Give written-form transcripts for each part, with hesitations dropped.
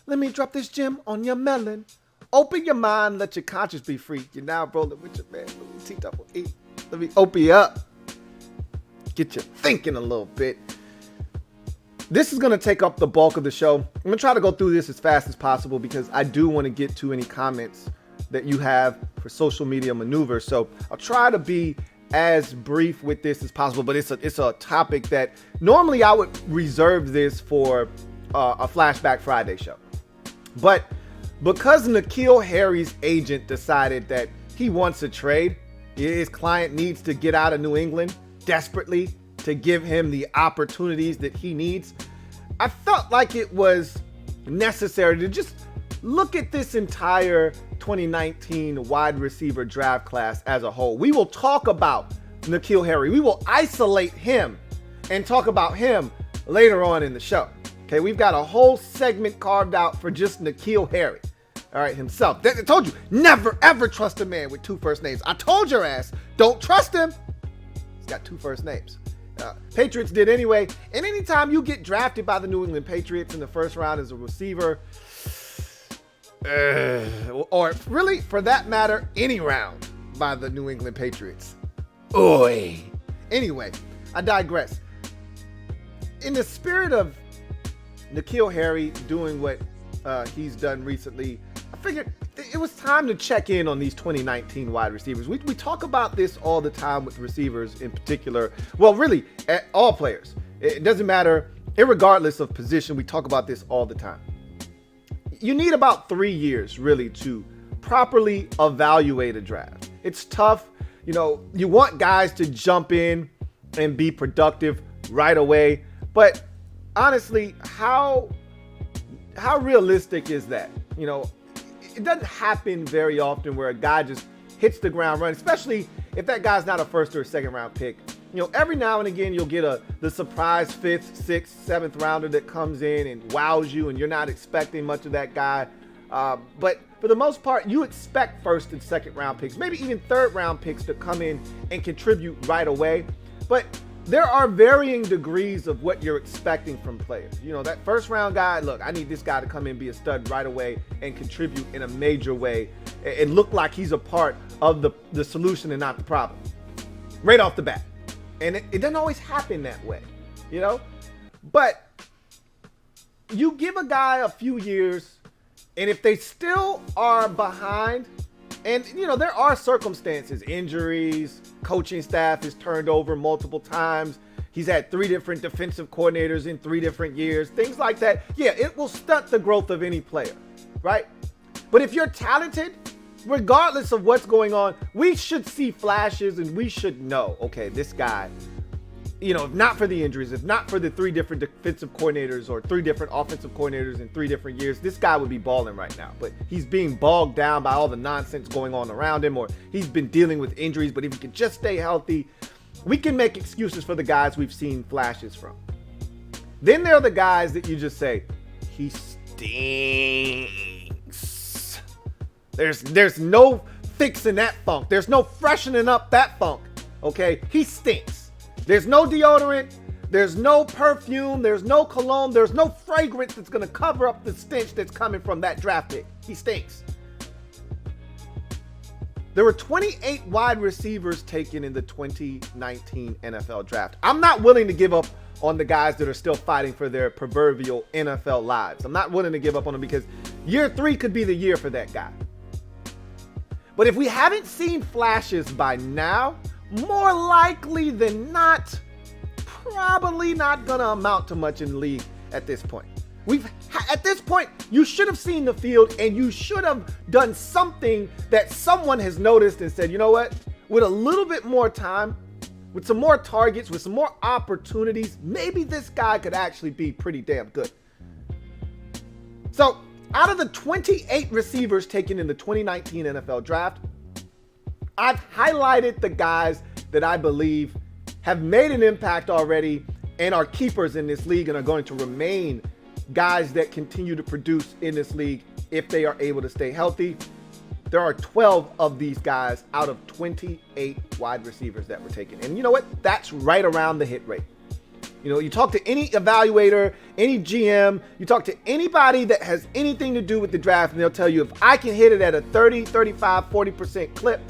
Let me drop this gem on your melon. Open your mind, let your conscience be free. You're now rolling with your man, Louie T. Let me open you up. Get you thinking a little bit. This is going to take up the bulk of the show. I'm going to try to go through this as fast as possible because I do want to get to any comments that you have for social media maneuvers. So I'll try to be as brief with this as possible, but it's a topic that normally I would reserve this for a Flashback Friday show. But because N'keal Harry's agent decided that he wants a trade, his client needs to get out of New England desperately to give him the opportunities that he needs, I felt like it was necessary to just look at this entire 2019 wide receiver draft class as a whole. We will talk about N'keal Harry. We will isolate him and talk about him later on in the show. Okay, we've got a whole segment carved out for just N'keal Harry. All right, himself. I told you, never ever trust a man with two first names. I told your ass, don't trust him. He's got two first names. Patriots did anyway. And anytime you get drafted by the New England Patriots in the first round as a receiver, or really, for that matter, any round by the New England Patriots. Oi. Anyway, I digress. In the spirit of N'keal Harry doing what he's done recently, I figured it was time to check in on these 2019 wide receivers. We talk about this all the time with receivers in particular. Well, really, all players. It doesn't matter, irregardless of position, we talk about this all the time. You need about 3 years, really, to properly evaluate a draft. It's tough. You know, you want guys to jump in and be productive right away. But honestly, how realistic is that? You know, it doesn't happen very often where a guy just hits the ground running, especially if that guy's not a first or a second round pick. You know, every now and again you'll get the surprise 5th, 6th, 7th rounder that comes in and wows you and you're not expecting much of that guy. But for the most part, you expect first and second round picks, maybe even third round picks to come in and contribute right away. But there are varying degrees of what you're expecting from players. You know, that first round guy, look, I need this guy to come in, be a stud right away and contribute in a major way and look like he's a part of the solution and not the problem right off the bat. And it doesn't always happen that way, you know, but you give a guy a few years, and if they still are behind, and, you know, there are circumstances, injuries, coaching staff is turned over multiple times. He's had 3 different defensive coordinators in 3 different years, things like that. Yeah, it will stunt the growth of any player, right? But if you're talented, regardless of what's going on, we should see flashes and we should know, okay, this guy, you know, if not for the injuries, if not for the 3 different defensive coordinators or 3 different offensive coordinators in 3 different years, this guy would be balling right now. But he's being bogged down by all the nonsense going on around him, or he's been dealing with injuries. But if he could just stay healthy, we can make excuses for the guys we've seen flashes from. Then there are the guys that you just say, he stinks. There's no fixing that funk. There's no freshening up that funk. Okay, he stinks. There's no deodorant, there's no perfume, there's no cologne, there's no fragrance that's going to cover up the stench that's coming from that draft pick. He stinks. There were 28 wide receivers taken in the 2019 NFL draft. I'm not willing to give up on the guys that are still fighting for their proverbial NFL lives. I'm not willing to give up on them because year 3 could be the year for that guy. But if we haven't seen flashes by now, more likely than not, probably not gonna amount to much in the league at this point. At this point, you should have seen the field and you should have done something that someone has noticed and said, you know what, with a little bit more time, with some more targets, with some more opportunities, maybe this guy could actually be pretty damn good. So out of the 28 receivers taken in the 2019 NFL draft, I've highlighted the guys that I believe have made an impact already and are keepers in this league and are going to remain guys that continue to produce in this league if they are able to stay healthy. there are 12 of these guys out of 28 wide receivers that were taken. And you know what? That's right around the hit rate. You know, you talk to any evaluator, any GM, you talk to anybody that has anything to do with the draft, and they'll tell you, if I can hit it at a 30, 35, 40% clip,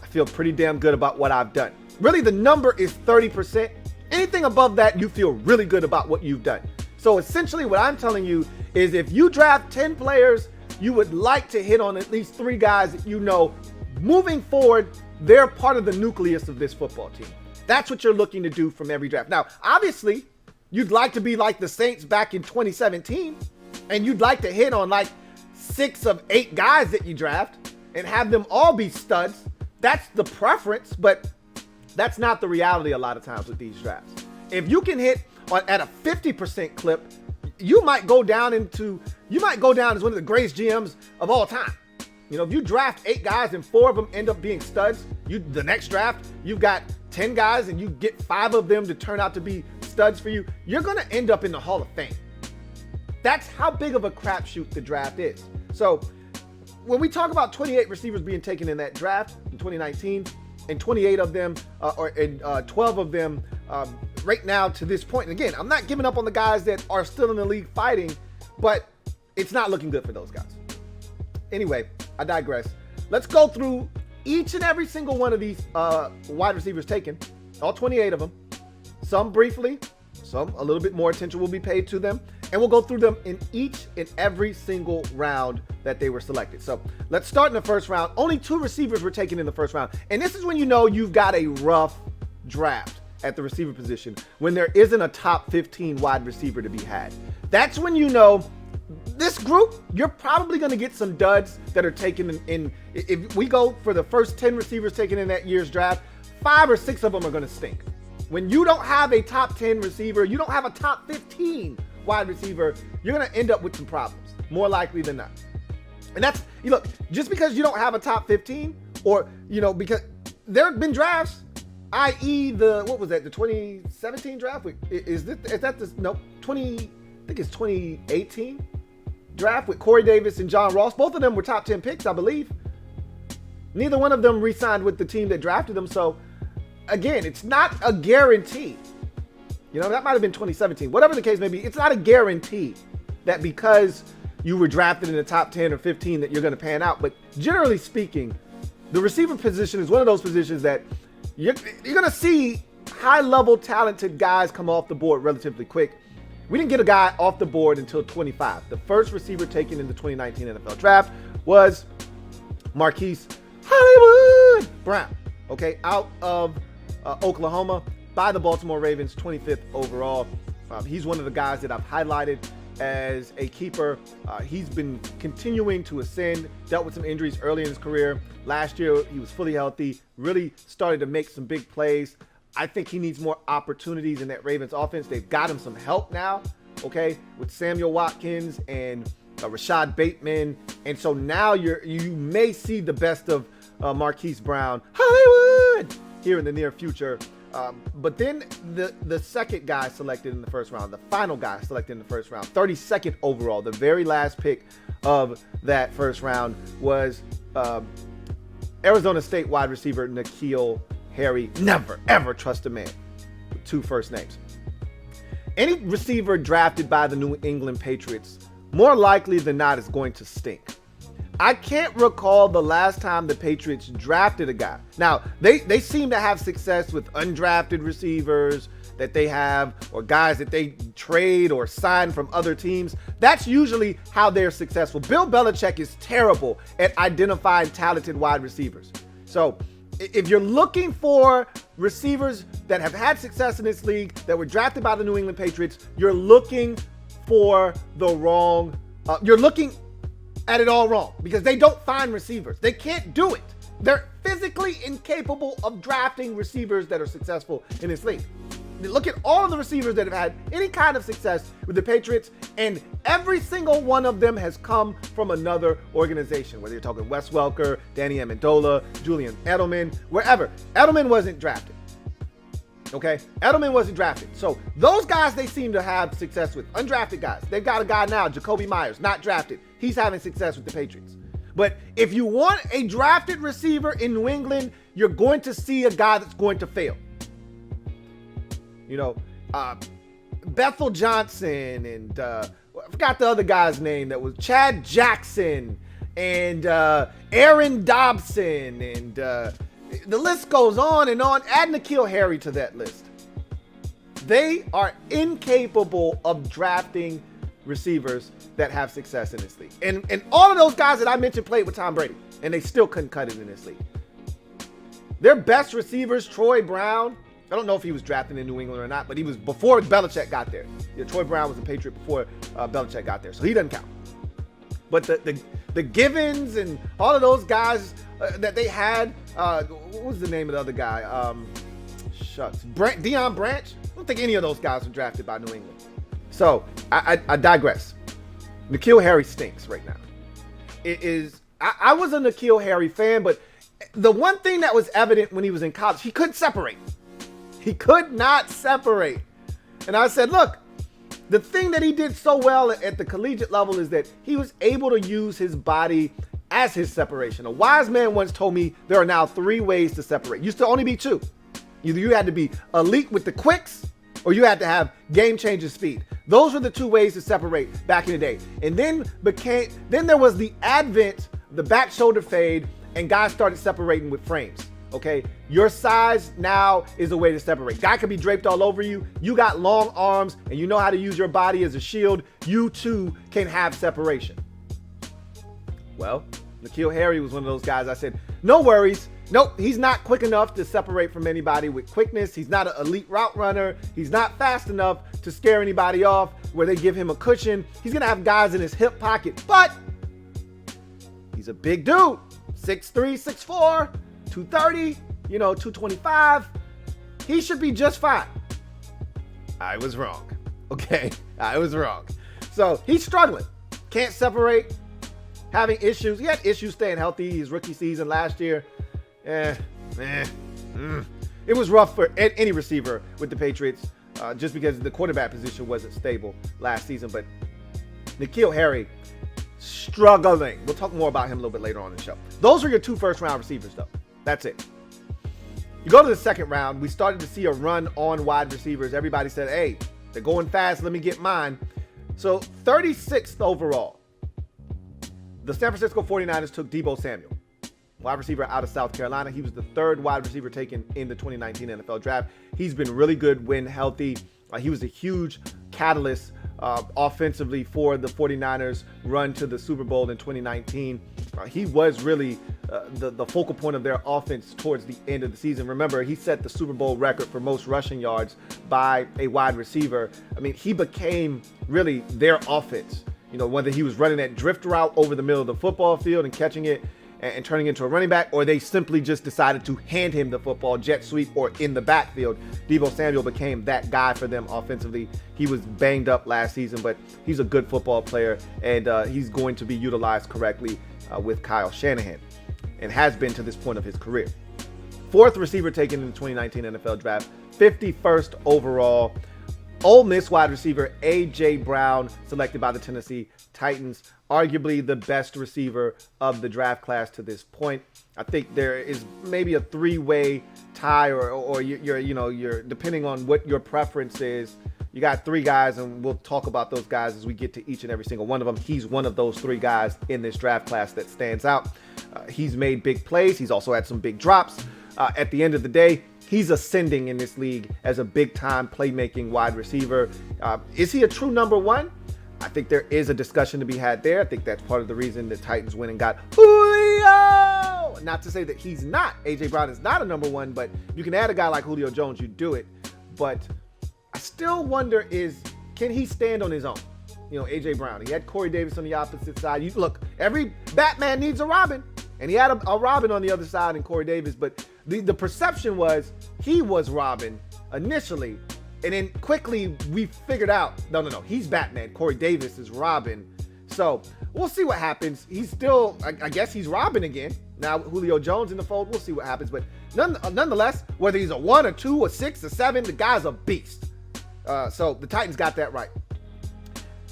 I feel pretty damn good about what I've done. Really, the number is 30%. Anything above that, you feel really good about what you've done. So essentially what I'm telling you is, if you draft 10 players, you would like to hit on at least 3 guys that you know moving forward, they're part of the nucleus of this football team. That's what you're looking to do from every draft. Now, obviously, you'd like to be like the Saints back in 2017, and you'd like to hit on like 6 of 8 guys that you draft and have them all be studs. That's the preference, but that's not the reality a lot of times with these drafts. If you can hit at a 50% clip, you might go down as one of the greatest GMs of all time. You know, if you draft 8 guys and 4 of them end up being studs, the next draft, you've got 10 guys and you get 5 of them to turn out to be studs for you, you're going to end up in the Hall of Fame. That's how big of a crapshoot the draft is. So when we talk about 28 receivers being taken in that draft in 2019, and 28 of them, 12 of them right now to this point, and again, I'm not giving up on the guys that are still in the league fighting, but it's not looking good for those guys. Anyway, I digress. Let's go through each and every single one of these wide receivers taken, all 28 of them, some briefly, some a little bit more attention will be paid to them, and we'll go through them in each and every single round that they were selected. So let's start in the first round. Only 2 receivers were taken in the first round, and this is when you know you've got a rough draft at the receiver position, when there isn't a top 15 wide receiver to be had. That's when you know this group, you're probably going to get some duds that are taken in. If we go for the first 10 receivers taken in that year's draft, 5 or 6 of them are going to stink. When you don't have a top 10 receiver, you don't have a top 15 wide receiver, you're going to end up with some problems, more likely than not. And that's, you look, just because you don't have a top 15, or, you know, because there have been drafts, i.e. the 2017 draft? Is that the, no, I think it's 2018 draft with Corey Davis and John Ross. Both of them were top 10 picks, I believe. Neither one of them re-signed with the team that drafted them. So again, it's not a guarantee. You know, that might have been 2017. Whatever the case may be, it's not a guarantee that because you were drafted in the top 10 or 15 that you're going to pan out. But generally speaking, the receiver position is one of those positions that you're going to see high-level talented guys come off the board relatively quick. We didn't get a guy off the board until 25. The first receiver taken in the 2019 NFL draft was Marquise Hollywood Brown, okay, out of Oklahoma by the Baltimore Ravens, 25th overall. He's one of the guys that I've highlighted as a keeper. He's been continuing to ascend, dealt with some injuries early in his career. Last year, he was fully healthy, really started to make some big plays. I think he needs more opportunities in that Ravens offense. They've got him some help now, okay, with Samuel Watkins and Rashad Bateman. And so now you may see the best of Marquise Brown, Hollywood, here in the near future. But then the second guy selected in the first round, the final guy selected in the first round, 32nd overall, the very last pick of that first round was Arizona State wide receiver N'keal Harrly. Never, ever trust a man with 2 first names. Any receiver drafted by the New England Patriots, more likely than not, is going to stink. I can't recall the last time the Patriots drafted a guy. Now, they seem to have success with undrafted receivers that they have, or guys that they trade or sign from other teams. That's usually how they're successful. Bill Belichick is terrible at identifying talented wide receivers. So if you're looking for receivers that have had success in this league, that were drafted by the New England Patriots, you're looking for the wrong, you're looking at it all wrong, because they don't find receivers. They can't do it. They're physically incapable of drafting receivers that are successful in this league. Look at all of the receivers that have had any kind of success with the Patriots, and every single one of them has come from another organization, whether you're talking Wes Welker, Danny Amendola, Julian Edelman, wherever. Edelman wasn't drafted. Okay? Edelman wasn't drafted. So those guys they seem to have success with. Undrafted guys. They've got a guy now, Jacoby Myers, not drafted. He's having success with the Patriots. But if you want a drafted receiver in New England, you're going to see a guy that's going to fail. You know, Bethel Johnson and I forgot the other guy's name that was Chad Jackson and Aaron Dobson and the list goes on and on. Add N'Keal Harrly to that list. They are incapable of drafting receivers that have success in this league. And all of those guys that I mentioned played with Tom Brady, and they still couldn't cut it in this league. Their best receivers, Troy Brown, I don't know if he was drafted in New England or not, but he was before Belichick got there. Yeah, Troy Brown was a Patriot before Belichick got there, so he doesn't count. But the Givens and all of those guys that they had, what was the name of the other guy? Deion Branch. I don't think any of those guys were drafted by New England. So I digress. N'Keal Harrly stinks right now. I was a N'Keal Harrly fan, but the one thing that was evident when he was in college, he couldn't separate. He could not separate. And I said, look, the thing that he did so well at the collegiate level is that he was able to use his body as his separation. A wise man once told me there are now 3 ways to separate. Used to only be 2. Either you had to be elite with the quicks or you had to have game-changing speed. Those were the 2 ways to separate back in the day. And then there was the advent, the back shoulder fade, and guys started separating with frames. Okay, your size now is a way to separate. Guy could be draped all over you. You got long arms and you know how to use your body as a shield. You too can have separation. Well, N'Keal Harrly was one of those guys. I said, no worries. Nope, he's not quick enough to separate from anybody with quickness. He's not an elite route runner. He's not fast enough to scare anybody off where they give him a cushion. He's going to have guys in his hip pocket, but he's a big dude. 6'3", 6'4", 230, 225. He should be just fine. I was wrong. Okay, I was wrong. So he's struggling. Can't separate. Having issues. He had issues staying healthy his rookie season last year. It was rough for any receiver with the Patriots just because the quarterback position wasn't stable last season. But N'Keal Harrly, struggling. We'll talk more about him a little bit later on in the show. Those are your 2 first-round receivers, though. That's it. You go to the second round, we started to see a run on wide receivers. Everybody said, hey, they're going fast. Let me get mine. So 36th overall, the San Francisco 49ers took Deebo Samuel, wide receiver out of South Carolina. He was the 3rd wide receiver taken in the 2019 NFL draft. He's been really good when healthy. He was a huge catalyst offensively for the 49ers run to the Super Bowl in 2019. He was really the focal point of their offense towards the end of the season. Remember, he set the Super Bowl record for most rushing yards by a wide receiver. I mean, he became really their offense. Whether he was running that drift route over the middle of the football field and catching it and turning into a running back, or they simply just decided to hand him the football, jet sweep, or in the backfield. Deebo Samuel became that guy for them offensively. He was banged up last season, but he's a good football player, and he's going to be utilized correctly with Kyle Shanahan, and has been to this point of his career. 4th receiver taken in the 2019 NFL Draft, 51st overall. Ole Miss wide receiver A.J. Brown, selected by the Tennessee Titans, arguably the best receiver of the draft class to this point. I think there is maybe a 3-way tie, or you're depending on what your preference is. You got 3 guys, and we'll talk about those guys as we get to each and every single one of them. He's one of those 3 guys in this draft class that stands out. He's made big plays. He's also had some big drops. At the end of the day, he's ascending in this league as a big-time playmaking wide receiver. Is he a true number 1? I think there is a discussion to be had there. I think that's part of the reason the Titans went and got Julio. Not to say that he's not. A.J. Brown is not a number 1, but you can add a guy like Julio Jones, you do it. But I still wonder can he stand on his own? A.J. Brown. He had Corey Davis on the opposite side. Look, every Batman needs a Robin. And he had a Robin on the other side in Corey Davis. But the perception was he was Robin initially. And then quickly we figured out, no, he's Batman. Corey Davis is Robin. So we'll see what happens. He's still, I guess he's Robin again. Now Julio Jones in the fold, we'll see what happens. But nonetheless, whether he's a 1 or 2 or 6 or 7, the guy's a beast. So the Titans got that right.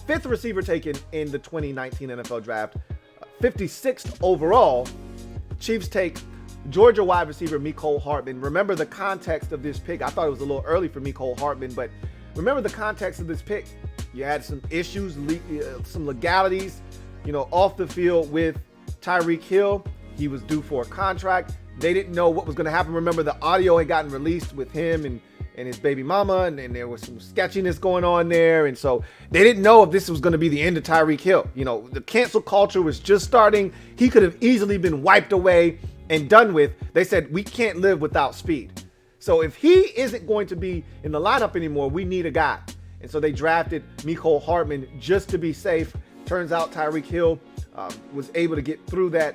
5th receiver taken in the 2019 NFL Draft. 56th overall, Chiefs take Georgia wide receiver N'keal Harrly. Remember the context of this pick. I thought it was a little early for N'keal Harrly, but remember the context of this pick. You had some issues, some legalities, off the field with Tyreek Hill. He was due for a contract. They didn't know what was going to happen. Remember, the audio had gotten released with him and his baby mama, and there was some sketchiness going on there. And so they didn't know if this was going to be the end of Tyreek Hill. The cancel culture was just starting. He could have easily been wiped away and done with. They said, we can't live without speed. So if he isn't going to be in the lineup anymore, we need a guy. And so they drafted N'keal Harrly just to be safe. Turns out Tyreek Hill was able to get through that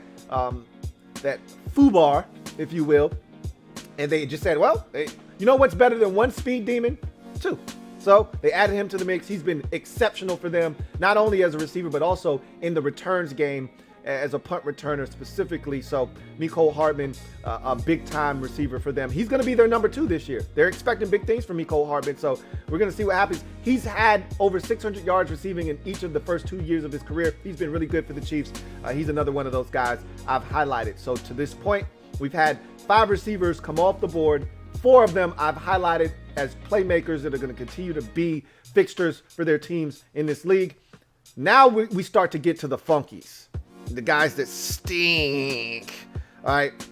foobar, if you will. And they just said, well, you know what's better than one speed demon? Two. So they added him to the mix. He's been exceptional for them, not only as a receiver, but also in the returns game as a punt returner specifically. So N'keal Harrly, a big-time receiver for them. He's going to be their number 2 this year. They're expecting big things from N'keal Harrly, so we're going to see what happens. He's had over 600 yards receiving in each of the first 2 years of his career. He's been really good for the Chiefs. He's another one of those guys I've highlighted. So to this point, we've had 5 receivers come off the board. 4 of them I've highlighted as playmakers that are going to continue to be fixtures for their teams in this league. Now we start to get to the funkies. The guys that stink. All right.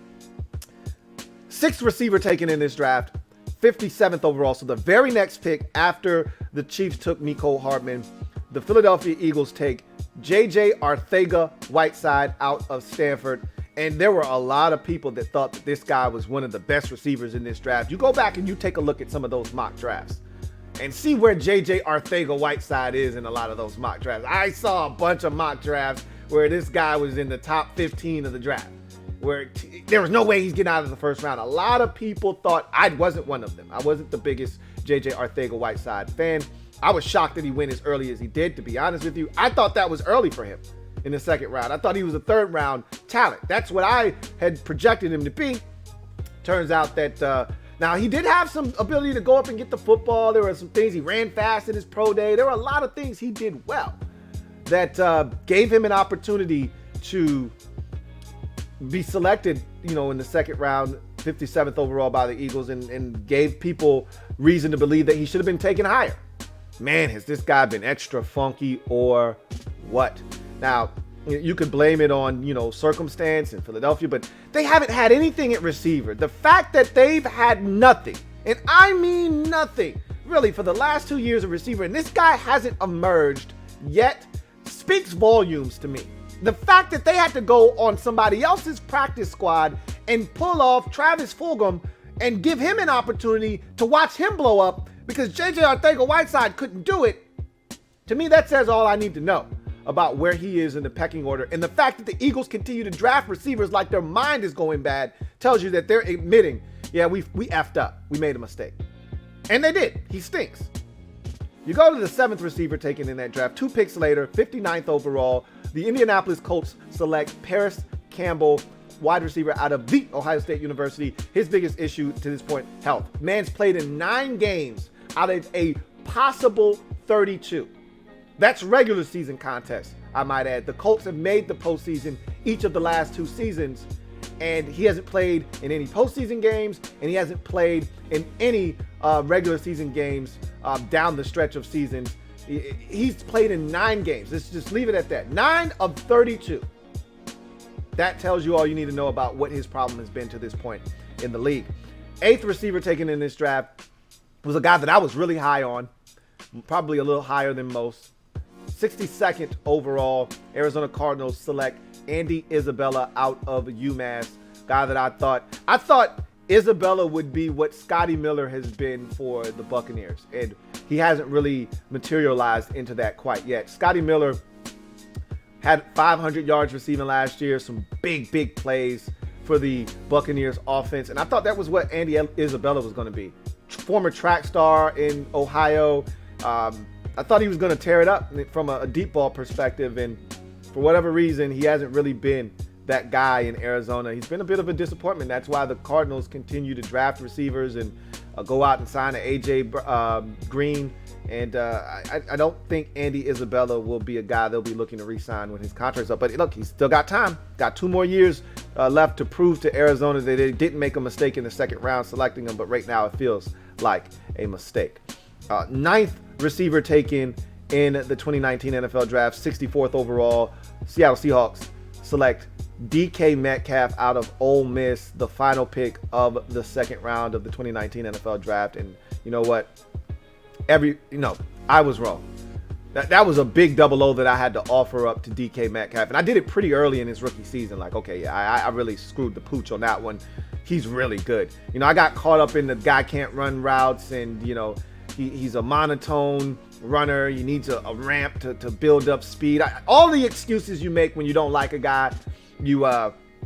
6th receiver taken in this draft, 57th overall. So the very next pick after the Chiefs took N'keal Harrly, the Philadelphia Eagles take J.J. Arcega-Whiteside out of Stanford. And there were a lot of people that thought that this guy was one of the best receivers in this draft. You go back and you take a look at some of those mock drafts and see where J.J. Arcega-Whiteside is in a lot of those mock drafts. I saw a bunch of mock drafts where this guy was in the top 15 of the draft, where there was no way he's getting out of the first round. A lot of people thought I wasn't one of them. I wasn't the biggest J.J. Arcega-Whiteside fan. I was shocked that he went as early as he did, to be honest with you. I thought that was early for him in the 2nd round. I thought he was a 3rd round talent. That's what I had projected him to be. Turns out that now he did have some ability to go up and get the football. There were some things. He ran fast in his pro day. There were a lot of things he did well that gave him an opportunity to be selected, in the 2nd round, 57th overall by the Eagles, and gave people reason to believe that he should have been taken higher. Man, has this guy been extra funky or what? Now, you could blame it on, circumstance in Philadelphia, but they haven't had anything at receiver. The fact that they've had nothing, and I mean nothing, really, for the last 2 years of receiver, and this guy hasn't emerged yet, speaks volumes to me. The fact that they had to go on somebody else's practice squad and pull off Travis Fulgham and give him an opportunity to watch him blow up because J.J. Arcega-Whiteside couldn't do it, to me, that says all I need to know about where he is in the pecking order. And the fact that the Eagles continue to draft receivers like their mind is going bad tells you that they're admitting, yeah, we effed up. We made a mistake. And they did. He stinks. You go to the 7th receiver taken in that draft. 2 picks later, 59th overall, the Indianapolis Colts select Paris Campbell, wide receiver out of the Ohio State University. His biggest issue to this point, health. Man's played in 9 games out of a possible 32. That's regular season contest, I might add. The Colts have made the postseason each of the last 2 seasons, and he hasn't played in any postseason games, and he hasn't played in any regular season games down the stretch of seasons. He's played in 9 games. Let's just leave it at that. 9 of 32. That tells you all you need to know about what his problem has been to this point in the league. 8th receiver taken in this draft was a guy that I was really high on, probably a little higher than most. 62nd overall, Arizona Cardinals select Andy Isabella out of UMass. Guy that I thought Isabella would be what Scotty Miller has been for the Buccaneers, and he hasn't really materialized into that quite yet. Scotty Miller had 500 yards receiving last year, some big plays for the Buccaneers offense, and I thought that was what Andy Isabella was going to be. Former track star in Ohio. I thought he was going to tear it up from a deep ball perspective, and for whatever reason, he hasn't really been that guy in Arizona. He's been a bit of a disappointment. That's why the Cardinals continue to draft receivers, and go out and sign an AJ Green. And I don't think Andy Isabella will be a guy they'll be looking to re-sign when his contract's up. But look, he's still got time. Got 2 more years left to prove to Arizona that they didn't make a mistake in the second round selecting him. But right now it feels like a mistake. 9th receiver taken in the 2019 NFL Draft, 64th overall. Seattle Seahawks select DK Metcalf out of Ole Miss, the final pick of the second round of the 2019 NFL Draft. And you know what? I was wrong. That was a big double O that I had to offer up to DK Metcalf. And I did it pretty early in his rookie season. Like, okay, yeah, I really screwed the pooch on that one. He's really good. I got caught up in the guy can't run routes and, he's a monotone runner. He needs a ramp to build up speed. All the excuses you make when you don't like a guy,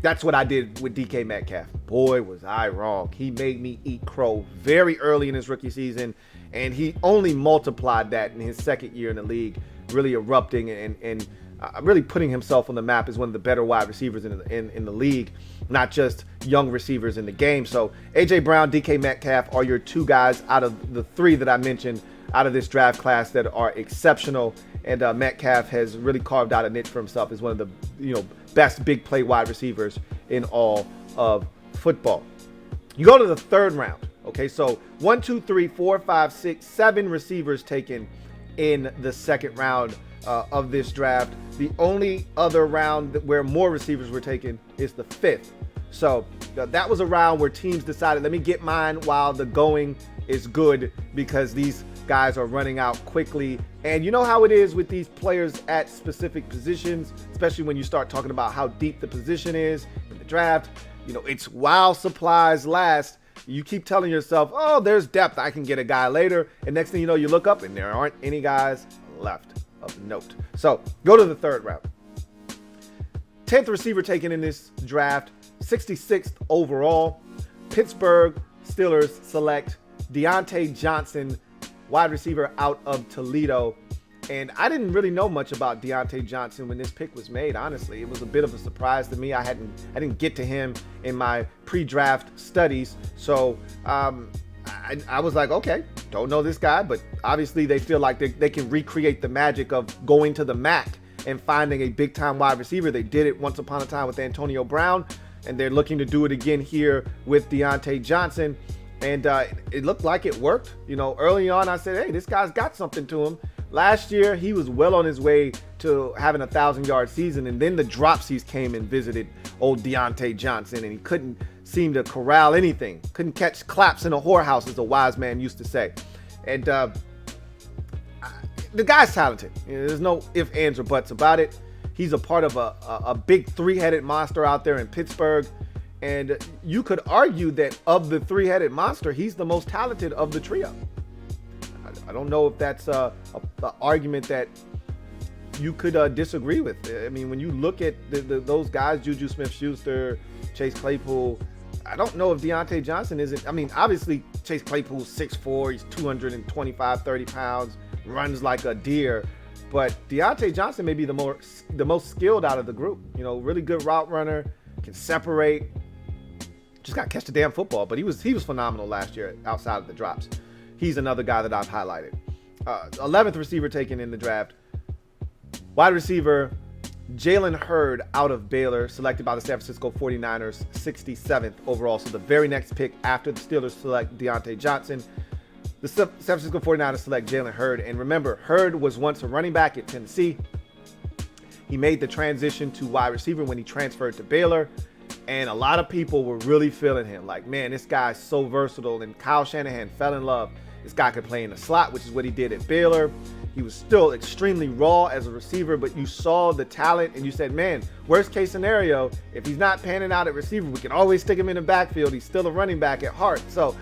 that's what I did with DK Metcalf. Boy, was I wrong. He made me eat crow very early in his rookie season. And he only multiplied that in his second year in the league, really erupting and really putting himself on the map as one of the better wide receivers in the league, not just young receivers in the game. So A.J. Brown, DK Metcalf are your 2 guys out of the 3 that I mentioned out of this draft class that are exceptional. And Metcalf has really carved out a niche for himself as one of the best big play wide receivers in all of football. You go to the 3rd round. Okay, so 1, 2, 3, 4, 5, 6, 7 receivers taken in the second round of this draft. The only other round where more receivers were taken is the 5th. So that was a round where teams decided, let me get mine while the going is good because these guys are running out quickly. And you know how it is with these players at specific positions, especially when you start talking about how deep the position is in the draft. It's while supplies last. You keep telling yourself, oh, there's depth. I can get a guy later. And next thing you know, you look up and there aren't any guys left of note. So go to the 3rd round. 10th receiver taken in this draft, 66th overall. Pittsburgh Steelers select Deontay Johnson, wide receiver out of Toledo. And I didn't really know much about Deontay Johnson when this pick was made, honestly. It was a bit of a surprise to me. I didn't get to him in my pre-draft studies. So I was like, okay, don't know this guy. But obviously they feel like they can recreate the magic of going to the MAC and finding a big-time wide receiver. They did it once upon a time with Antonio Brown, and they're looking to do it again here with Deontay Johnson. And it looked like it worked. Early on I said, hey, this guy's got something to him. Last year, he was well on his way to having a 1,000-yard season, and then the dropsies came and visited old Deontay Johnson, and he couldn't seem to corral anything. Couldn't catch claps in a whorehouse, as a wise man used to say. And the guy's talented. There's no ifs, ands, or buts about it. He's a part of a big 3-headed monster out there in Pittsburgh, and you could argue that of the 3-headed monster, he's the most talented of the trio. I don't know if that's an argument that you could disagree with. I mean, when you look at those guys, Juju Smith-Schuster, Chase Claypool, I don't know if Deontay Johnson isn't. I mean, obviously, Chase Claypool's 6'4", he's 225, 30 pounds, runs like a deer. But Deontay Johnson may be the most skilled out of the group. Really good route runner, can separate. Just got to catch the damn football. But he was phenomenal last year outside of the drops. He's another guy that I've highlighted. 11th receiver taken in the draft. Wide receiver Jalen Hurd out of Baylor, selected by the San Francisco 49ers, 67th overall. So the very next pick after the Steelers select Deontay Johnson, the San Francisco 49ers select Jalen Hurd. And remember, Hurd was once a running back at Tennessee. He made the transition to wide receiver when he transferred to Baylor. And a lot of people were really feeling him. Like, man, this guy's so versatile. And Kyle Shanahan fell in love. This guy could play in the slot, which is what he did at Baylor. He was still extremely raw as a receiver, but you saw the talent and you said, man, worst case scenario, if he's not panning out at receiver, we can always stick him in the backfield. He's still a running back at heart. So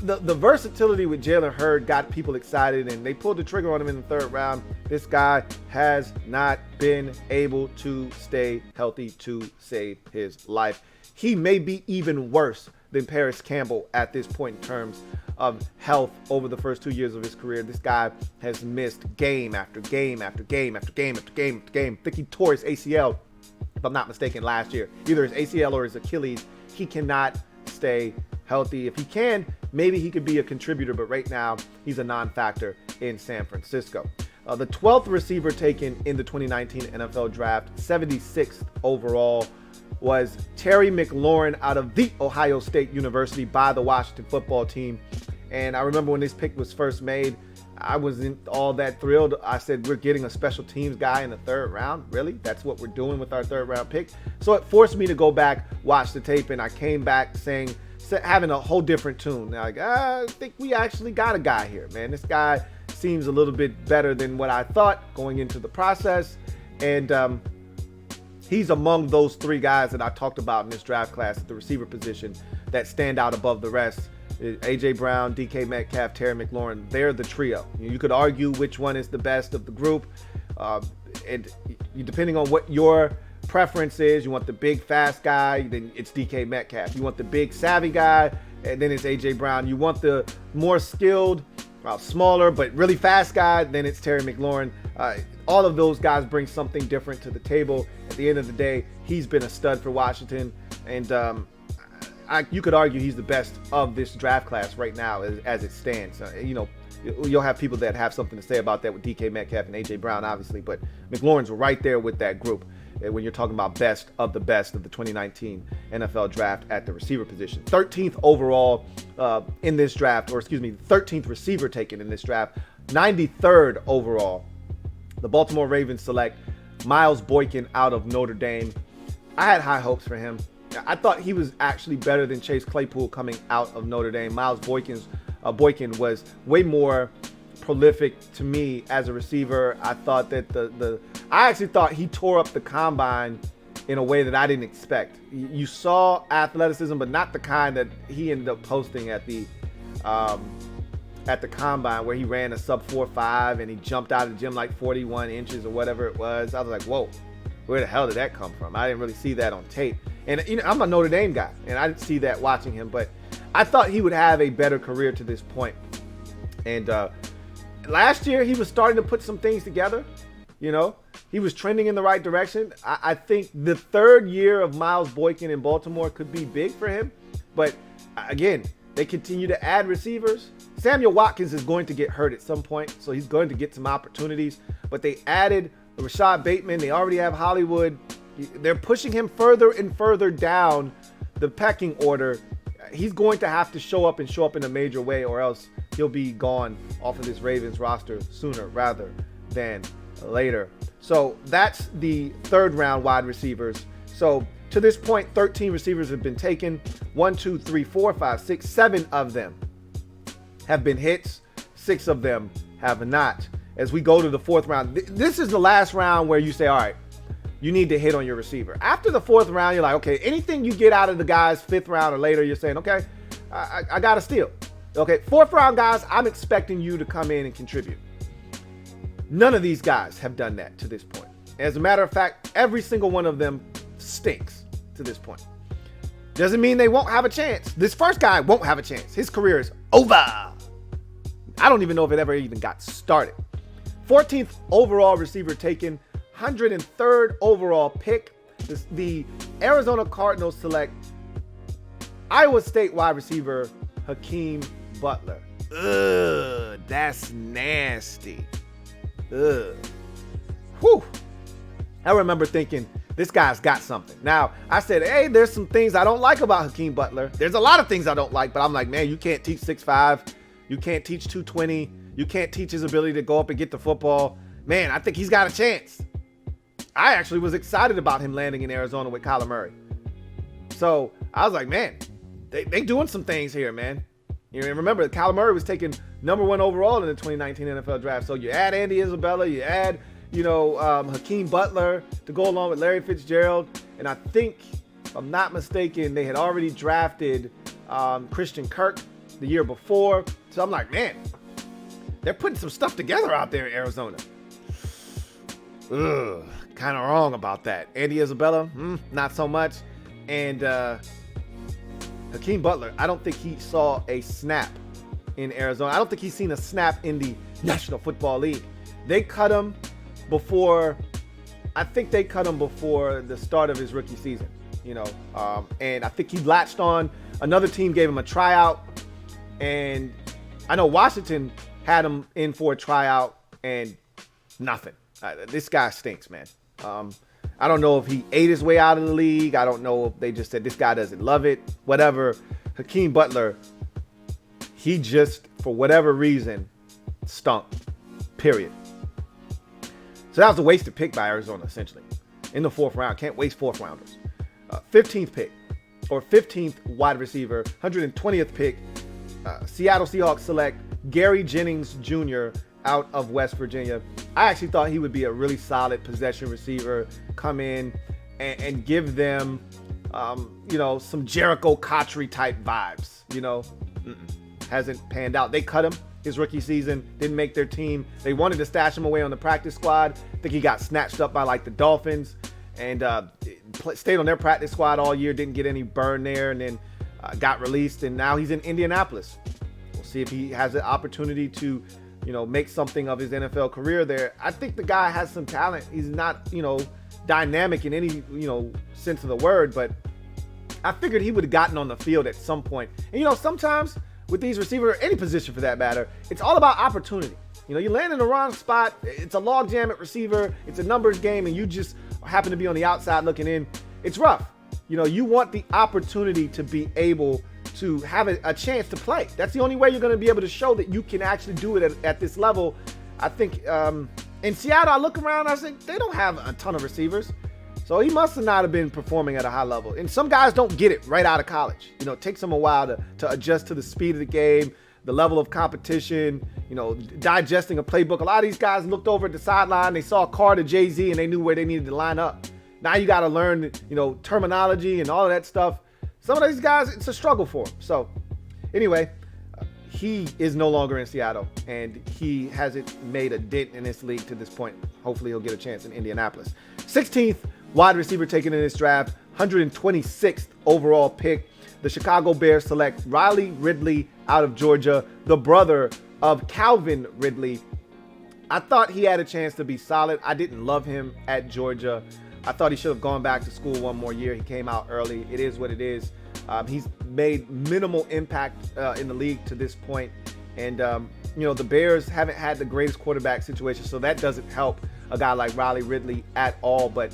the versatility with Jalen Hurd got people excited, and they pulled the trigger on him in the 3rd round. This guy has not been able to stay healthy to save his life. He may be even worse than Paris Campbell at this point in terms of health over the first 2 years of his career. This guy has missed game after game after game after game after game after game. I think he tore his ACL, if I'm not mistaken, last year. Either his ACL or his Achilles. He cannot stay healthy. If he can, maybe he could be a contributor, but right now he's a non-factor in San Francisco. The 12th receiver taken in the 2019 NFL Draft, 76th overall, was Terry McLaurin out of The Ohio State University by the Washington football team. And I remember when this pick was first made, I wasn't all that thrilled. I said, we're getting a special teams guy in the 3rd round? Really? That's what we're doing with our 3rd round pick? So it forced me to go back, watch the tape, and I came back having a whole different tune. Like, I think we actually got a guy here, man. This guy seems a little bit better than what I thought going into the process. And he's among those 3 guys that I talked about in this draft class at the receiver position that stand out above the rest. A.J. Brown, DK Metcalf, Terry McLaurin, they're the trio. You could argue which one is the best of the group. And depending on what your preference is, you want the big, fast guy, then it's DK Metcalf. You want the big, savvy guy, and then it's A.J. Brown. You want the more skilled, smaller, but really fast guy, then it's Terry McLaurin. All of those guys bring something different to the table. At the end of the day, he's been a stud for Washington, and you could argue he's the best of this draft class right now as it stands. You'll have people that have something to say about that with DK Metcalf and A.J. Brown, obviously, but McLaurin's right there with that group when you're talking about best of the 2019 NFL Draft at the receiver position. 13th overall in this draft, 13th receiver taken in this draft. 93rd overall, the Baltimore Ravens select Miles Boykin out of Notre Dame. I had high hopes for him. I thought he was actually better than Chase Claypool coming out of Notre Dame. Miles Boykin was way more prolific to me as a receiver. I thought that I actually thought he tore up the combine in a way that I didn't expect. You saw athleticism, but not the kind that he ended up posting at the combine, where he ran a sub 4.5 and he jumped out of the gym like 41 inches or whatever it was. I was like, whoa, where the hell did that come from? I didn't really see that on tape. And I'm a Notre Dame guy, and I didn't see that watching him, but I thought he would have a better career to this point. And last year, he was starting to put some things together. He was trending in the right direction. I think the 3rd year of Miles Boykin in Baltimore could be big for him. But again, they continue to add receivers. Samuel Watkins is going to get hurt at some point, so he's going to get some opportunities. But they added Rashad Bateman. They already have Hollywood. They're pushing him further and further down the pecking order. He's going to have to show up in a major way, or else he'll be gone off of this Ravens roster sooner rather than later. So that's the 3rd round wide receivers. So to this point, 13 receivers have been taken. 1, 2, 3, 4, 5, 6, 7 of them have been hits. 6 of them have not. As we go to the 4th round, this is the last round where you say, all right, you need to hit on your receiver. After the 4th round, you're like, okay, anything you get out of the guys 5th round or later, you're saying, okay, I got to steal. Okay, 4th round guys, I'm expecting you to come in and contribute. None of these guys have done that to this point. As a matter of fact, every single one of them stinks to this point. Doesn't mean they won't have a chance. This first guy won't have a chance. His career is over. I don't even know if it ever even got started. 14th overall receiver taken, 103rd overall pick. The Arizona Cardinals select Iowa State wide receiver Hakeem Butler. Ugh, that's nasty. Ugh. Whew. I remember thinking, this guy's got something. Now, I said, hey, there's some things I don't like about Hakeem Butler. There's a lot of things I don't like, but I'm like, man, you can't teach 6'5". You can't teach 220. You can't teach his ability to go up and get the football. Man, I think he's got a chance. I actually was excited about him landing in Arizona with Kyler Murray. So I was like, man, they doing some things here, man. You remember, Kyler Murray was taken #1 overall in the 2019 NFL Draft. So you add Andy Isabella, you add, Hakeem Butler to go along with Larry Fitzgerald. And I think, if I'm not mistaken, they had already drafted Christian Kirk the year before. So I'm like, man, they're putting some stuff together out there in Arizona. Ugh, kind of wrong about that. Andy Isabella, not so much. And Hakeem Butler, I don't think he saw a snap in Arizona. I don't think he's seen a snap in the National Football League. They cut him before the start of his rookie season, and I think he latched on. Another team gave him a tryout, And I know Washington had him in for a tryout and nothing. This guy stinks, man. I don't know if he ate his way out of the league. I don't know if they just said this guy doesn't love it. Whatever. Hakeem Butler, he just, for whatever reason, stunk. Period. So that was a wasted pick by Arizona, essentially. In the 4th round. Can't waste 4th rounders. 15th pick, or 15th wide receiver, 120th pick. Seattle Seahawks select Gary Jennings Jr. out of West Virginia. I actually thought he would be a really solid possession receiver, come in and give them, some Jericho Cotchery type vibes. Hasn't panned out. They cut him his rookie season, didn't make their team. They wanted to stash him away on the practice squad. I think he got snatched up by like the Dolphins and stayed on their practice squad all year, didn't get any burn there, and then got released, and now he's in Indianapolis. We'll see if he has an opportunity to, make something of his NFL career there. I think the guy has some talent. He's not, dynamic in any, sense of the word, but I figured he would have gotten on the field at some point. And, sometimes with these receivers, any position for that matter, it's all about opportunity. You land in the wrong spot. It's a logjam at receiver. It's a numbers game, and you just happen to be on the outside looking in. It's rough. You want the opportunity to be able to have a chance to play. That's the only way you're going to be able to show that you can actually do it at this level. I think in Seattle, I look around, I think they don't have a ton of receivers. So he must have not have been performing at a high level. And some guys don't get it right out of college. It takes them a while to adjust to the speed of the game, the level of competition, digesting a playbook. A lot of these guys looked over at the sideline, they saw a card of Jay-Z, and they knew where they needed to line up. Now you got to learn, terminology and all of that stuff. Some of these guys, it's a struggle for them. So anyway, he is no longer in Seattle, and he hasn't made a dent in this league to this point. Hopefully he'll get a chance in Indianapolis. 16th wide receiver taken in this draft, 126th overall pick. The Chicago Bears select Riley Ridley out of Georgia, the brother of Calvin Ridley. I thought he had a chance to be solid. I didn't love him at Georgia. I thought he should have gone back to school one more year. He came out early. It is what it is. He's made minimal impact in the league to this point. And, the Bears haven't had the greatest quarterback situation, so that doesn't help a guy like Riley Ridley at all. But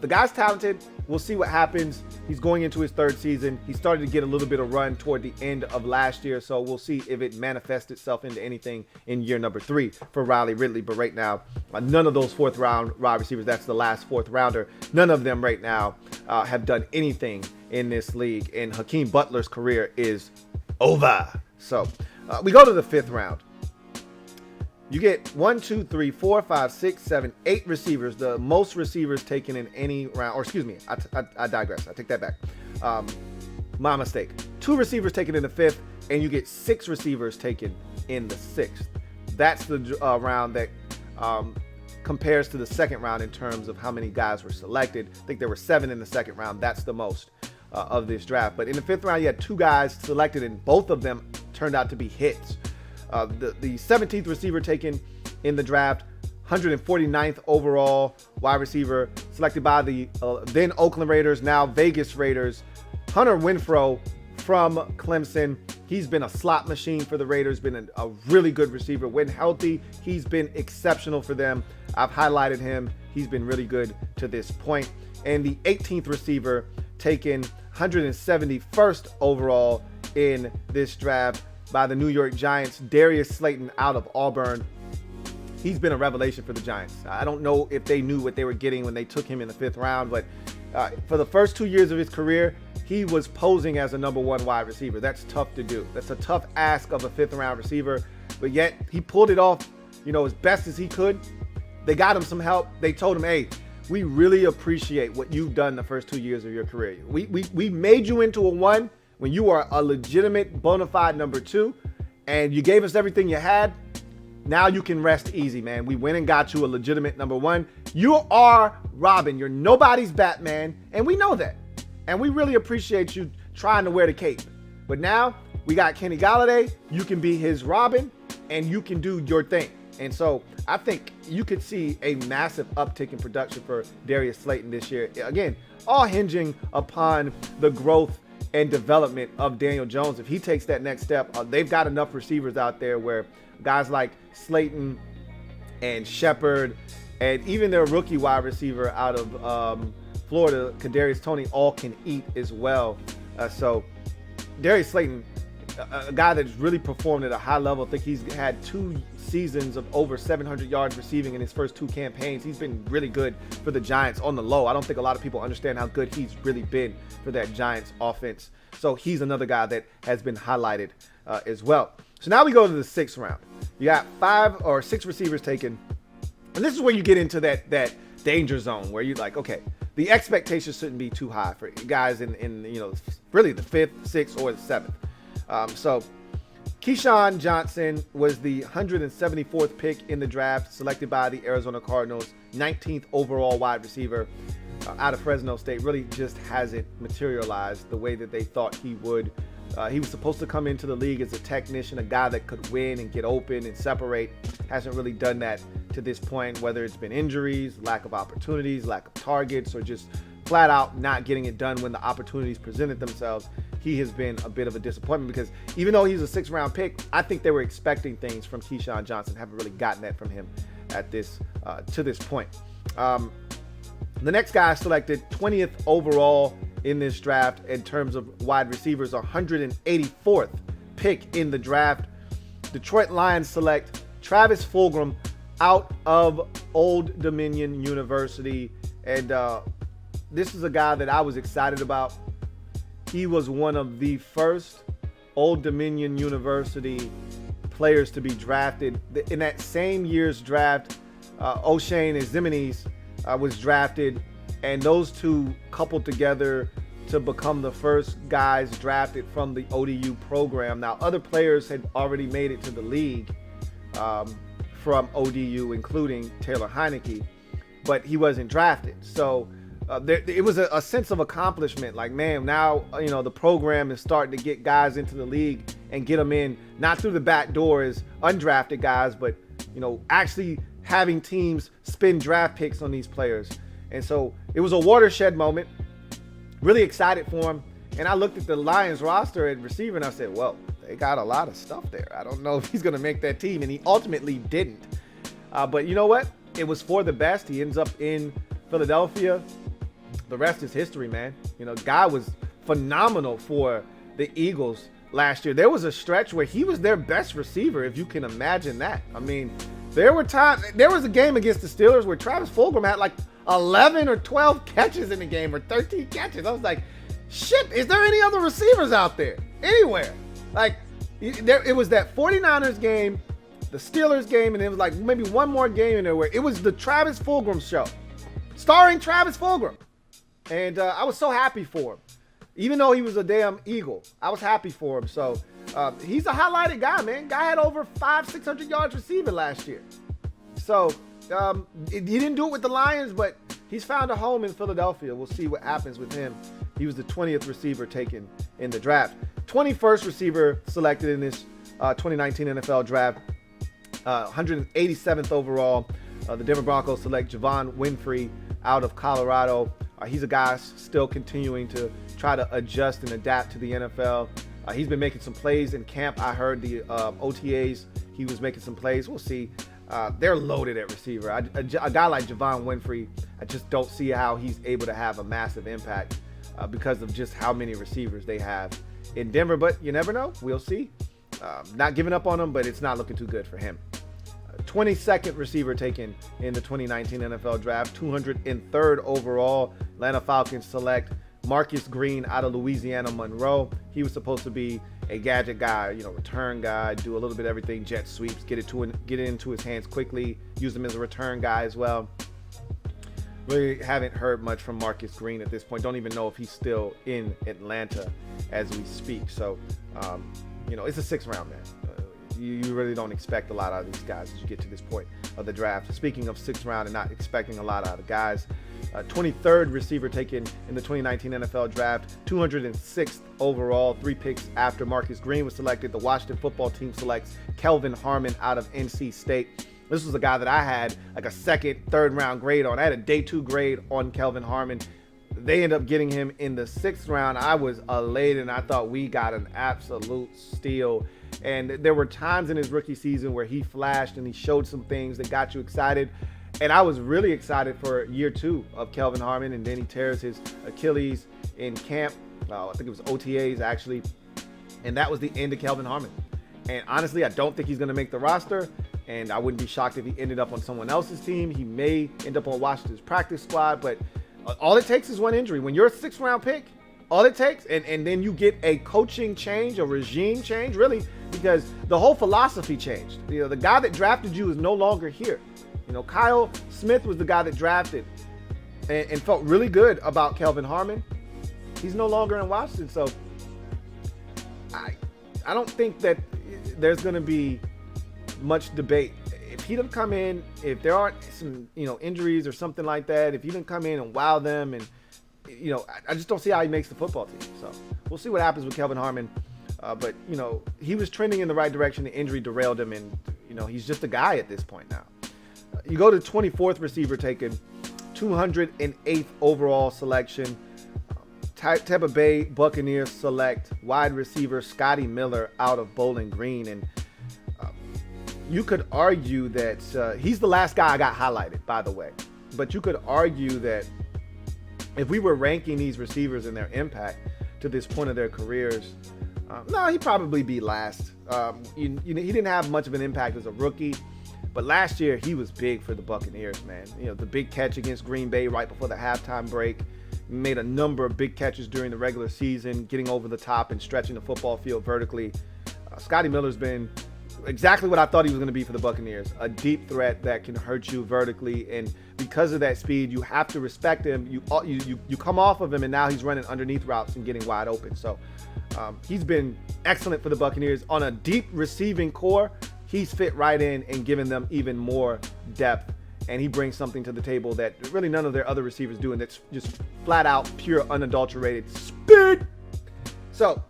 the guy's talented. We'll see what happens. He's going into his 3rd season. He started to get a little bit of run toward the end of last year, so we'll see if it manifests itself into anything in year number 3 for Riley Ridley. But right now, none of those 4th round wide receivers, that's the last 4th rounder, none of them right now have done anything in this league, and Hakeem Butler's career is over. So we go to the 5th round. You get 1, 2, 3, 4, 5, 6, 7, 8 receivers, the most receivers taken in any round. Or excuse me, I digress. I take that back. My mistake. 2 receivers taken in the 5th, and you get 6 receivers taken in the 6th. That's the round that compares to the 2nd round in terms of how many guys were selected. I think there were 7 in the 2nd round. That's the most of this draft. But in the 5th round, you had 2 guys selected, and both of them turned out to be hits. The 17th receiver taken in the draft, 149th overall wide receiver, selected by the then Oakland Raiders, now Vegas Raiders, Hunter Renfrow from Clemson. He's been a slot machine for the Raiders, been a really good receiver. When healthy, he's been exceptional for them. I've highlighted him. He's been really good to this point. And the 18th receiver taken 171st overall in this draft by the New York Giants, Darius Slayton out of Auburn. He's been a revelation for the Giants. I don't know if they knew what they were getting when they took him in the 5th round, but for the first 2 years of his career, he was posing as a number 1 wide receiver. That's tough to do. That's a tough ask of a 5th round receiver, but yet he pulled it off, as best as he could. They got him some help. They told him, hey, we really appreciate what you've done the first 2 years of your career. We made you into a 1 when you are a legitimate bona fide number 2, and you gave us everything you had. Now you can rest easy, man. We went and got you a legitimate number 1. You are Robin. You're nobody's Batman, and we know that. And we really appreciate you trying to wear the cape. But now we got Kenny Golladay. You can be his Robin, and you can do your thing. And so I think you could see a massive uptick in production for Darius Slayton this year. Again, all hinging upon the growth and development of Daniel Jones. If he takes that next step, they've got enough receivers out there where guys like Slayton and Shepard and even their rookie wide receiver out of Florida, Kadarius Toney, all can eat as well. So Darius Slayton, a guy that's really performed at a high level. I think he's had 2 seasons of over 700 yards receiving in his first 2 campaigns. He's been really good for the Giants on the low. I don't think a lot of people understand how good he's really been for that Giants offense. So he's another guy that has been highlighted as well. So now we go to the 6th round. You got 5 or 6 receivers taken. And this is where you get into that danger zone where you're like, okay, the expectations shouldn't be too high for guys in really the 5th, 6th, or the 7th. So Keyshawn Johnson was the 174th pick in the draft, selected by the Arizona Cardinals, 19th overall wide receiver out of Fresno State. Really just hasn't materialized the way that they thought he would. He was supposed to come into the league as a technician, a guy that could win and get open and separate. Hasn't really done that to this point, whether it's been injuries, lack of opportunities, lack of targets, or just flat out not getting it done when the opportunities presented themselves. He has been a bit of a disappointment because even though he's a 6th round pick, I think they were expecting things from Keyshawn Johnson. Haven't really gotten that from him at this to this point. The next guy selected 20th overall in this draft in terms of wide receivers, 184th pick in the draft. Detroit Lions select Travis Fulgham out of Old Dominion University. And this is a guy that I was excited about. He was one of the first Old Dominion University players to be drafted. In that same year's draft, O'Shane Ezimenes was drafted, and those two coupled together to become the first guys drafted from the ODU program. Now, other players had already made it to the league from ODU, including Taylor Heineke, but he wasn't drafted. So it was a sense of accomplishment. Like, man, now the program is starting to get guys into the league and get them in, not through the back door as undrafted guys, but actually having teams spend draft picks on these players. And so it was a watershed moment. Really excited for him. And I looked at the Lions roster at receiver and I said, well, they got a lot of stuff there. I don't know if he's going to make that team. And he ultimately didn't. But you know what? It was for the best. He ends up in Philadelphia. The rest is history, man. Guy was phenomenal for the Eagles last year. There was a stretch where he was their best receiver, if you can imagine that. I mean, there was a game against the Steelers where Travis Fulgham had like 11 or 12 catches in the game, or 13 catches. I was like, shit, is there any other receivers out there anywhere? Like, it was that 49ers game, the Steelers game, and it was like maybe one more game in there where it was the Travis Fulgham show, starring Travis Fulgham. And I was so happy for him. Even though he was a damn Eagle, I was happy for him. So he's a highlighted guy, man. Guy had over 500-600 yards receiving last year. So he didn't do it with the Lions, but he's found a home in Philadelphia. We'll see what happens with him. He was the 20th receiver taken in the draft. 21st receiver selected in this 2019 NFL draft. 187th overall. The Denver Broncos select Javon Winfrey out of Colorado. He's a guy still continuing to try to adjust and adapt to the NFL. He's been making some plays in camp. I heard the OTAs, he was making some plays. We'll see. They're loaded at receiver. A guy like Javon Winfrey, I just don't see how he's able to have a massive impact because of just how many receivers they have in Denver. But you never know. We'll see. Not giving up on him, but it's not looking too good for him. 22nd receiver taken in the 2019 NFL draft, 203rd overall. Atlanta Falcons select Marcus Green out of Louisiana Monroe. He was supposed to be a gadget guy, return guy, do a little bit of everything, jet sweeps, get it into his hands quickly, use him as a return guy as well. Really haven't heard much from Marcus Green at this point. Don't even know if he's still in Atlanta as we speak. So, it's a 6th round, man. You really don't expect a lot out of these guys as you get to this point of the draft. Speaking of 6th round and not expecting a lot out of guys, 23rd receiver taken in the 2019 NFL draft, 206th overall, 3 picks after Marcus Green was selected. The Washington football team selects Kelvin Harmon out of NC State. This was a guy that I had like a 2nd, 3rd round grade on. I had a day 2 grade on Kelvin Harmon. they end up getting him in the 6th round. I was elated, and I thought we got an absolute steal. And there were times in his rookie season where he flashed and he showed some things that got you excited. And I was really excited for year 2 of Kelvin Harmon, and then he tears his Achilles in camp. I think it was OTAs actually. And that was the end of Kelvin Harmon. And honestly, I don't think he's going to make the roster. And I wouldn't be shocked if he ended up on someone else's team. He may end up on Washington's practice squad, but all it takes is one injury. When you're a 6th round pick, all it takes, and then you get a coaching change, a regime change, really, because the whole philosophy changed. You know, the guy that drafted you is no longer here. You know, Kyle Smith was the guy that drafted and felt really good about Kelvin Harmon. He's no longer in Washington, so I don't think that there's going to be much debate. If he doesn't come in, if there aren't some, injuries or something like that, if he didn't come in and wow them, and, I just don't see how he makes the football team. So we'll see what happens with Kelvin Harmon. But, he was trending in the right direction. The injury derailed him, and, he's just a guy at this point now. You go to 24th receiver taken, 208th overall selection. Tampa Bay Buccaneers select wide receiver Scotty Miller out of Bowling Green. And you could argue that he's the last guy I got highlighted, by the way. But you could argue that if we were ranking these receivers and their impact to this point of their careers, no, he'd probably be last. He didn't have much of an impact as a rookie. But last year, he was big for the Buccaneers, man. The big catch against Green Bay right before the halftime break. Made a number of big catches during the regular season, getting over the top and stretching the football field vertically. Scotty Miller's been exactly what I thought he was going to be for the Buccaneers. A deep threat that can hurt you vertically. And because of that speed, you have to respect him. You come off of him, and now he's running underneath routes and getting wide open. So he's been excellent for the Buccaneers. On a deep receiving core, he's fit right in and giving them even more depth. And he brings something to the table that really none of their other receivers do, and that's just flat out, pure, unadulterated speed. So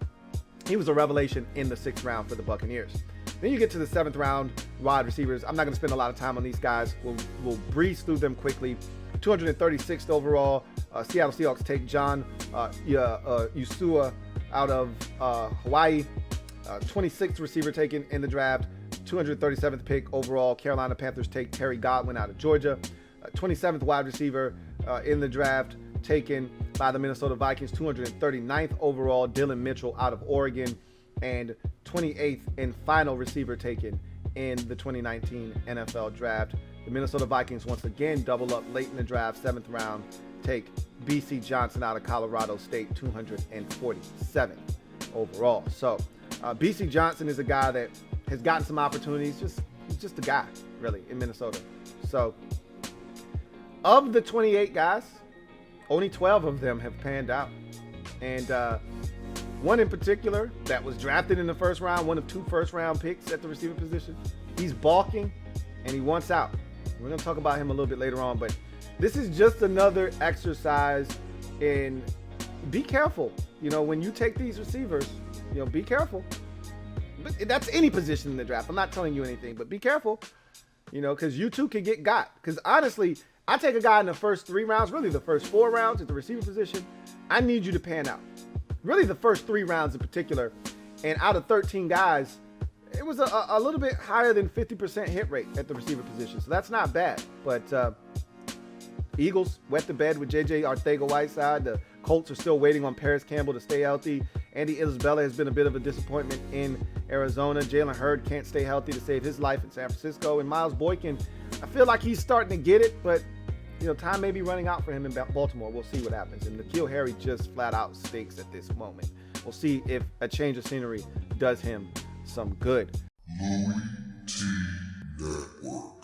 he was a revelation in the 6th round for the Buccaneers. Then you get to the 7th round wide receivers. I'm not going to spend a lot of time on these guys. We'll breeze through them quickly. 236th overall, Seattle Seahawks take John Usua out of Hawaii. 26th receiver taken in the draft. 237th pick overall, Carolina Panthers take Terry Godwin out of Georgia. 27th wide receiver in the draft taken by the Minnesota Vikings. 239th overall, Dylan Mitchell out of Oregon. And 28th and final receiver taken in the 2019 NFL draft. The Minnesota Vikings once again double up late in the draft, 7th round, take B.C. Johnson out of Colorado State, 247th overall. So B.C. Johnson is a guy that has gotten some opportunities. He's just a guy, really, in Minnesota. So of the 28 guys, only 12 of them have panned out. And one in particular that was drafted in the 1st round, one of 2 first-round picks at the receiver position, he's balking and he wants out. We're going to talk about him a little bit later on, but this is just another exercise in be careful. When you take these receivers, be careful. But that's any position in the draft. I'm not telling you anything, but be careful, because you too can get got. Because honestly, I take a guy in the first 3 rounds, really the first 4 rounds at the receiver position. I need you to pan out. Really the first 3 rounds in particular. And out of 13 guys, it was a little bit higher than 50% hit rate at the receiver position. So that's not bad. But Eagles wet the bed with J.J. Arcega-Whiteside. The Colts are still waiting on Paris Campbell to stay healthy. Andy Isabella has been a bit of a disappointment in Arizona. Jalen Hurd can't stay healthy to save his life in San Francisco. And Miles Boykin, I feel like he's starting to get it, but time may be running out for him in Baltimore. We'll see what happens. And N'keal Harry just flat out stinks at this moment. We'll see if a change of scenery does him some good. LouieTeeNetwork.